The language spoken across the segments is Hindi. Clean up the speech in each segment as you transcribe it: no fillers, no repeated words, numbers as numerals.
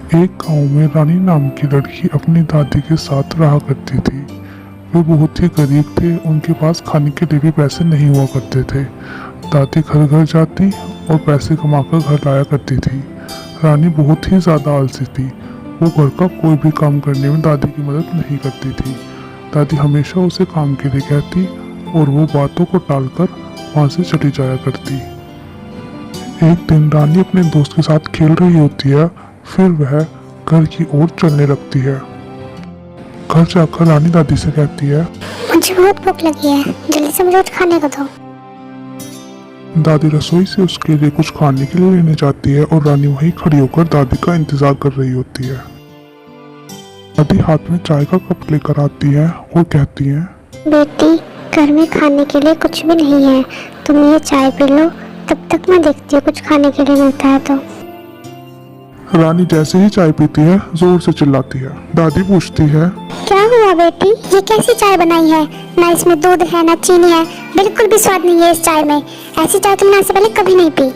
एक गांव में रानी नाम की लड़की अपनी दादी के साथ रहा करती थी। वे बहुत ही गरीब थे, उनके पास खाने के लिए भी पैसे नहीं हुआ करते थे। दादी घर घर जाती और पैसे कमाकर घर लाया करती थी। रानी बहुत ही ज़्यादा आलसी थी। वो घर का कोई भी काम करने में दादी की मदद नहीं करती थी। दादी हमेशा उसे काम के लिए कहती और वो बातों को टालकर वहाँ से चली जाया करती। एक दिन रानी अपने दोस्त के साथ खेल रही होती है, फिर वह घर की ओर चलने लगती है। घर जाकर रानी दादी से कहती है, मुझे बहुत भूख लगी है, जल्दी से मुझे कुछ खाने को दो। दादी रसोई से उसके लिए कुछ खाने के लिए लेने जाती है और रानी वहीं खड़ी होकर दादी का इंतजार कर रही होती है। दादी हाथ में चाय का कप लेकर आती है और कहती है, बेटी, घर में खाने के लिए कुछ भी नहीं है, तुम ये चाय पी लो, तब तक मैं देखती हूँ कुछ खाने के लिए मिलता है तो। रानी जैसे ही चाय पीती है जोर से चिल्लाती है। दादी पूछती है, क्या हुआ बेटी, ये कैसी चाय बनाई है? ना इसमें दूध है ना चीनी है, बिल्कुल भी स्वाद नहीं है इस चाय में। ऐसी चाय तुमने आज से पहले कभी नहीं पी।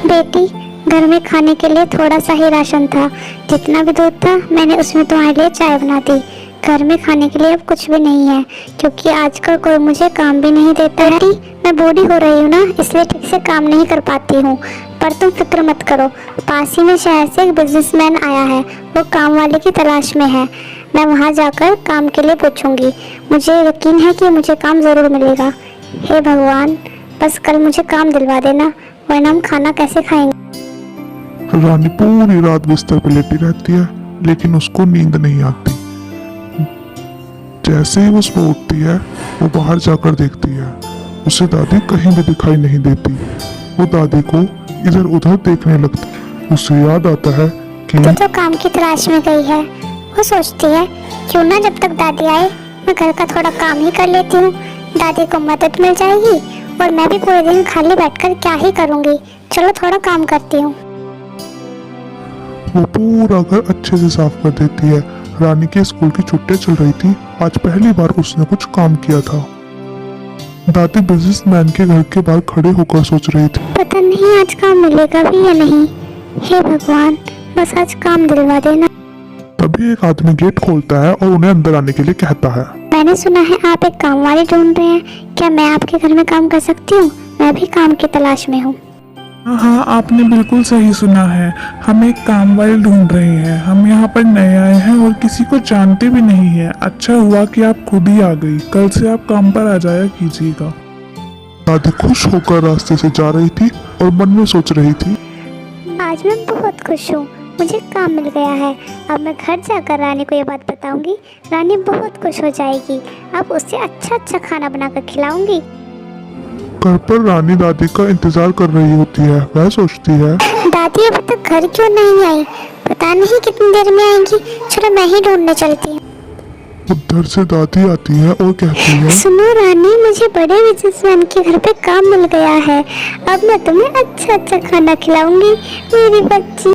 बेटी, घर में खाने के लिए थोड़ा सा ही राशन था, जितना भी दूध था मैंने उसमें तुम्हारे लिए चाय बना दी। घर में खाने के लिए अब कुछ भी नहीं है, क्योंकि आजकल कोई मुझे काम भी नहीं देता है। मैं बूढ़ी हो रही हूँ ना, इसलिए ठीक से काम नहीं कर पाती हूँ। पर तुम फिक्र मत करो, पास ही में शहर से एक बिजनेसमैन आया है, वो काम वाले की तलाश में है। मैं वहाँ जाकर काम के लिए पूछूंगी, मुझे यकीन है कि मुझे काम ज़रूर मिलेगा। हे भगवान, बस कल मुझे काम दिलवा देना, वरना हम खाना कैसे खाएंगे। रानी पूरी रात बिस्तर पर लेटी रहती है, लेकिन उसको नींद नहीं आती। जैसे ही वो सुबह उठती है, वो बाहर जाकर देखती है, उसे दादी कहीं भी दिखाई नहीं देती। वो दादी को इधर उधर देखने लगती। उसे याद आता है कि तो काम की तलाश में गई है। वो सोचती है, क्यों ना जब तक दादी आए मैं घर का थोड़ा काम ही कर लेती हूँ, दादी को मदद मिल जाएगी और मैं भी पूरे दिन खाली बैठकर क्या ही करूँगी। चलो थोड़ा काम करती हूँ। वो पूरा घर अच्छे से साफ कर देती है। रानी के स्कूल की छुट्टियां चल रही थी, आज पहली बार उसने कुछ काम किया था। दादी बिजनेसमैन के घर के बाहर खड़े होकर सोच रही थी, पता नहीं आज काम मिलेगा भी या नहीं। हे भगवान, बस आज काम दिलवा देना। तभी एक आदमी गेट खोलता है और उन्हें अंदर आने के लिए कहता है। मैंने सुना है आप एक काम वाली ढूंढ रहे हैं, क्या मैं आपके घर में काम कर सकती हूँ? मैं भी काम की तलाश में हूँ। हाँ, आपने बिल्कुल सही सुना है। हम एक काम वाले ढूंढ रहे हैं। हम यहाँ पर नए आए हैं और किसी को जानते भी नहीं है। अच्छा हुआ कि आप खुद ही आ गई, कल से आप काम पर आ जाया कीजिएगा। दादी खुश होकर रास्ते से जा रही थी और मन में सोच रही थी, आज मैं बहुत खुश हूँ, मुझे काम मिल गया है। अब मैं घर जाकर रानी को ये बात बताऊंगी, रानी बहुत खुश हो जाएगी। अब उसे अच्छा अच्छा खाना बनाकर खिलाऊंगी। घर पर रानी दादी का इंतजार कर रही होती है। वह सोचती है, दादी अभी तक घर क्यों नहीं आई, पता नहीं कितनी देर में आएंगी। चलो मैं ही ढूंढने चलती हूँ। उधर से दादी आती है और कहती है, सुनो रानी, मुझे बड़े बिजनेसमैन के घर पे काम मिल गया है। अब मैं तुम्हें अच्छा अच्छा खाना खिलाऊंगी मेरी बच्ची।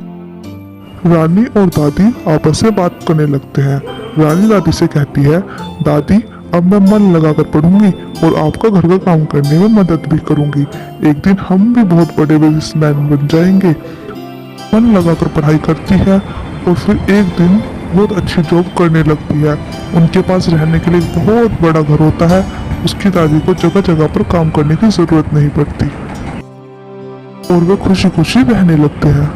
रानी और दादी आपस में बात करने लगते हैं। रानी दादी से कहती है, दादी अब मैं मन लगाकर पढ़ूंगी और आपका घर का काम करने में मदद भी करूंगी। एक दिन हम भी बहुत बड़े बिजनेसमैन बन जाएंगे। मन लगाकर पढ़ाई करती है और फिर एक दिन बहुत अच्छी जॉब करने लगती है। उनके पास रहने के लिए बहुत बड़ा घर होता है। उसकी दादी को जगह जगह पर काम करने की जरूरत नहीं पड़ती और वे खुशी खुशी रहने लगते हैं।